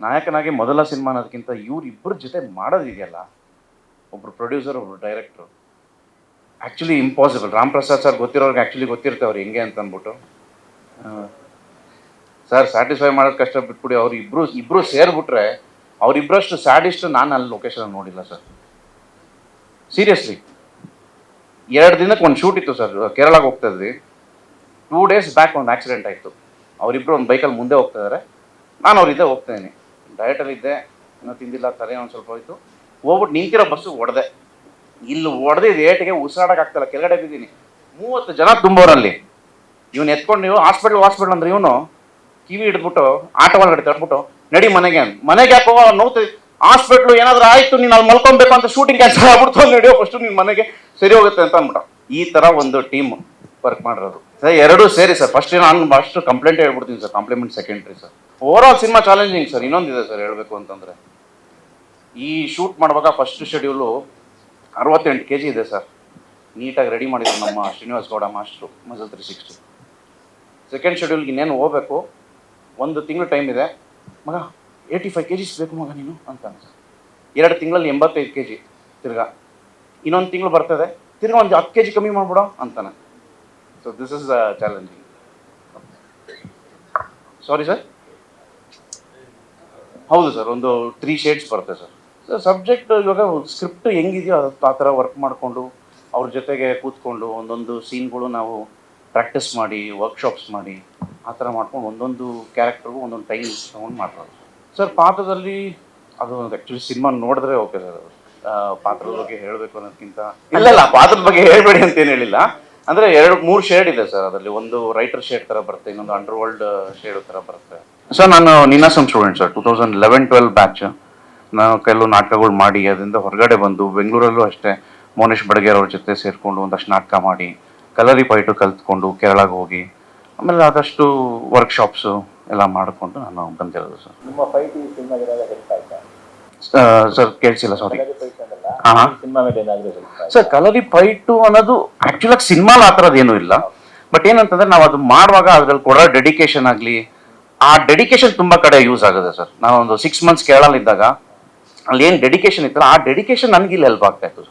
ನಾಯಕನಾಗಿ ಮೊದಲ ಸಿನಿಮಾ ಅನ್ನೋದಕ್ಕಿಂತ ಇವ್ರಿಬ್ಬರ ಜೊತೆ ಮಾಡೋದಿದೆಯಲ್ಲ, ಒಬ್ರು ಪ್ರೊಡ್ಯೂಸರ್ ಒಬ್ರು director, actually impossible. Ram Prasad sir ಗೊತ್ತಿರೋರ್ಗೆ ಆ್ಯಕ್ಚುಲಿ ಗೊತ್ತಿರುತ್ತೆ ಅವ್ರು ಹೆಂಗೆ ಅಂತ ಅಂದ್ಬಿಟ್ಟು. ಸರ್ ಸ್ಯಾಟಿಸ್ಫೈ ಮಾಡೋದು ಕಷ್ಟ ಬಿಟ್ಬಿಡಿ, ಅವ್ರು ಇಬ್ಬರು ಸೇರಿಬಿಟ್ರೆ ಅವರಿಬ್ಬರಷ್ಟು ಸ್ಯಾಡಿಸ್ಟ್ ನಾನು ಅಲ್ಲಿ ಲೊಕೇಶನ್ ನೋಡಿಲ್ಲ ಸರ್. ಸೀರಿಯಸ್ಲಿ 2 ದಿನಕ್ಕೆ ಒಂದು ಶೂಟ್ ಇತ್ತು ಸರ್, ಕೇರಳಕ್ಕೆ ಹೋಗ್ತಾ ಇದ್ವಿ. 2 ಡೇಸ್ ಬ್ಯಾಕ್ ಒಂದು ಆಕ್ಸಿಡೆಂಟ್ ಆಯಿತು. ಅವರಿಬ್ಬರು ಒಂದು ಬೈಕಲ್ಲಿ ಮುಂದೆ ಹೋಗ್ತಾ ಇದ್ದಾರೆ, ನಾನು ಅವರಿದ್ದೆ ಹೋಗ್ತಾ ಇದ್ದೀನಿ. ಡಯಟಲ್ಲಿದ್ದೆ, ಇನ್ನೂ ತಿಂದಿಲ್ಲ, ತಲೆ ಒಂದು ಸ್ವಲ್ಪ ಹೋಯ್ತು. ಹೋಗ್ಬಿಟ್ಟು ನಿಂತಿರೋ ಬಸ್ಸು ಹೊಡೆದೆ. ಇಲ್ಲಿ ಹೊಡೆದಿದ್ದು ಏಟಿಗೆ ಉಸಿರಾಡೋಕ್ಕಾಗ್ತಿಲ್ಲ, ಕೆಳಗಡೆ ಬಿದ್ದೀನಿ. 30 ಜನ ತುಂಬೋರಲ್ಲಿ. ಇವನು ಎತ್ಕೊಂಡು ನೀವು ಹಾಸ್ಪಿಟ್ಲ್ ಅಂದ್ರೆ ಇವನು ಕಿವಿ ಹಿಡಿದ್ಬಿಟ್ಟು ಆಟೋ ಒಳಗಡೆ ತಟ್ಬಿಟ್ಟು ನಡಿ ಮನೆಗೆ ಯಾಕೋ ನೋವು, ಹಾಸ್ಪಿಟ್ಲು ಏನಾದರೂ ಆಯಿತು ನೀನು ಅಲ್ಲಿ ಮಲ್ಕೊಬೇಕು ಅಂತ ಶೂಟಿಂಗ್ ಕ್ಯಾನ್ಸಲ್ ಆಗ್ಬಿಡ್ತು, ನಡೆಯೋ ಫಸ್ಟು ನಿನ್ನ ಮನೆಗೆ ಸರಿ ಹೋಗುತ್ತೆ ಅಂತ ಅಂದ್ಬಿಟ್ಟು. ಈ ಥರ ಒಂದು ಟೀಮ್ ವರ್ಕ್ ಮಾಡಿರೋದು ಸರ್. 2 ಸೇರಿ ಸರ್. ಫಸ್ಟ್ ನಾನು ಅಷ್ಟು ಕಂಪ್ಲೇಂಟ್ ಹೇಳ್ಬಿಡ್ತೀನಿ sir, compliment secondary sir. Overall cinema challenging sir. ಇನ್ನೊಂದಿದೆ ಸರ್ ಹೇಳಬೇಕು ಅಂತಂದರೆ, ಈ ಶೂಟ್ ಮಾಡುವಾಗ ಫಸ್ಟ್ ಶೆಡ್ಯೂಲು 68 kg ಇದೆ ಸರ್. ನೀಟಾಗಿ ರೆಡಿ ಮಾಡಿದ್ರು ನಮ್ಮ ಶ್ರೀನಿವಾಸ್ ಗೌಡ ಮಾಸ್ಟ್ರು, ಮಜಲ್ 360. ಸೆಕೆಂಡ್ ಶೆಡ್ಯೂಲ್ಗೆ ಇನ್ನೇನು ಹೋಗಬೇಕು, 1 ತಿಂಗಳು ಟೈಮ್ ಇದೆ. ಮಗ 85 kg ಬೇಕು ಮಗ ನೀನು ಅಂತಾನೆ ಸರ್. 2 ತಿಂಗಳಲ್ಲಿ 85 kg. ತಿರ್ಗಾ ಇನ್ನೊಂದು ತಿಂಗಳು ಬರ್ತದೆ, ತಿರ್ಗಾ ಒಂದು 10 kg ಕಮ್ಮಿ ಮಾಡ್ಬಿಡೋ ಅಂತಾನೆ. So this is the challenging. Sorry sir. ಹೌದು ಸರ್, ಒಂದು 3 ಶೇಡ್ಸ್ ಬರುತ್ತೆ ಸರ್. ಸರ್ ಸಬ್ಜೆಕ್ಟ್ ಇವಾಗ ಸ್ಕ್ರಿಪ್ಟ್ ಹೆಂಗಿದೆಯೋ ಆ ಥರ ವರ್ಕ್ ಮಾಡಿಕೊಂಡು ಅವ್ರ ಜೊತೆಗೆ ಕೂತ್ಕೊಂಡು ಒಂದೊಂದು ಸೀನ್ಗಳು ನಾವು ಪ್ರಾಕ್ಟೀಸ್ ಮಾಡಿ, ವರ್ಕ್ಶಾಪ್ಸ್ ಮಾಡಿ, ಆ ಥರ ಮಾಡ್ಕೊಂಡು ಒಂದೊಂದು ಕ್ಯಾರೆಕ್ಟರ್ಗೂ ಒಂದೊಂದು ಟೈಮ್ ತೊಗೊಂಡು ಮಾಡ್ಬೋದು ಸರ್. ಪಾತ್ರದಲ್ಲಿ ಅದು ಆ್ಯಕ್ಚುಲಿ ಸಿನಿಮಾ ನೋಡಿದ್ರೆ ಓಕೆ ಸರ್. ಪಾತ್ರದ ಬಗ್ಗೆ ಹೇಳಬೇಕು ಅನ್ನೋದಕ್ಕಿಂತ ಇಲ್ಲ, ಪಾತ್ರದ ಬಗ್ಗೆ ಹೇಳಬೇಡಿ ಅಂತೇನು ಹೇಳಿಲ್ಲ. ಅಂದರೆ 2-3 ಶೇಡ್ ಇದೆ ಸರ್ ಅದರಲ್ಲಿ. ಒಂದು ರೈಟರ್ ಶೇಡ್ ಥರ ಬರುತ್ತೆ, ಇನ್ನೊಂದು ಅಂಡರ್ ವರ್ಲ್ಡ್ ಶೇಡ್ ಥರ ಬರುತ್ತೆ ಸರ್. ನಾನು ನೀನಾಸಂ ಸ್ಟೂಡೆಂಟ್ ಸರ್, 2011-12 ಬ್ಯಾಚ್. ನಾನು ಕೆಲವು ನಾಟಕಗಳು ಮಾಡಿ ಅದರಿಂದ ಹೊರಗಡೆ ಬಂದು ಬೆಂಗಳೂರಲ್ಲೂ ಅಷ್ಟೇ ಮೋನೇಶ್ ಬಡಗೇರ್ ಅವ್ರ ಜೊತೆ ಸೇರಿಕೊಂಡು ಒಂದಷ್ಟು ನಾಟಕ ಮಾಡಿ, ಕಲರಿ ಫೈಟು ಕಲ್ತ್ಕೊಂಡು ಕೇರಳಗೆ ಹೋಗಿ, ಆಮೇಲೆ ಆದಷ್ಟು ವರ್ಕ್ಶಾಪ್ಸು ಎಲ್ಲ ಮಾಡಿಕೊಂಡು ನಾನು ಬಂದಿರೋದು ಸರ್. ನಿಮ್ಮ ಫೈಟ್ ಈ ಸಿನಿಮಾಗೆಲ್ಲ ಹೆಲ್ಪ್ ಆಯ್ತಾ ಸರ್? ಕೇಳಿಸಿಲ್ಲ, ಸಾರಿ. ಹಾಂ, ಸಿನಿಮಾ ಮೇಲೆ ಏನಾದರೂ ಸರ್ ಕಲರಿ ಫೈಟು ಅನ್ನೋದು ಆ್ಯಕ್ಚುಲಾಗಿ ಸಿನಿಮಾಲ್ ಆ ಥರದ್ದು ಏನೂ ಇಲ್ಲ. ಬಟ್ ಏನಂತಂದರೆ ನಾವು ಅದು ಮಾಡುವಾಗ ಅದ್ರಲ್ಲಿ ಕೊಡೋ ಡೆಡಿಕೇಶನ್ ಆಗಲಿ, ಆ ಡೆಡಿಕೇಶನ್ ತುಂಬ ಕಡೆ ಯೂಸ್ ಆಗುತ್ತೆ ಸರ್. ನಾನು ಒಂದು 6 months ಕೇರಳಲ್ಲಿದ್ದಾಗ ಅಲ್ಲಿ ಏನು ಡೆಡಿಕೇಶನ್ ಇತ್ತಲ್ಲ, ಆ ಡೆಡಿಕೇಶನ್ ನನಗೆ ಇಲ್ಲಿ ಹೆಲ್ಪ್ ಆಗ್ತಾ ಇತ್ತು.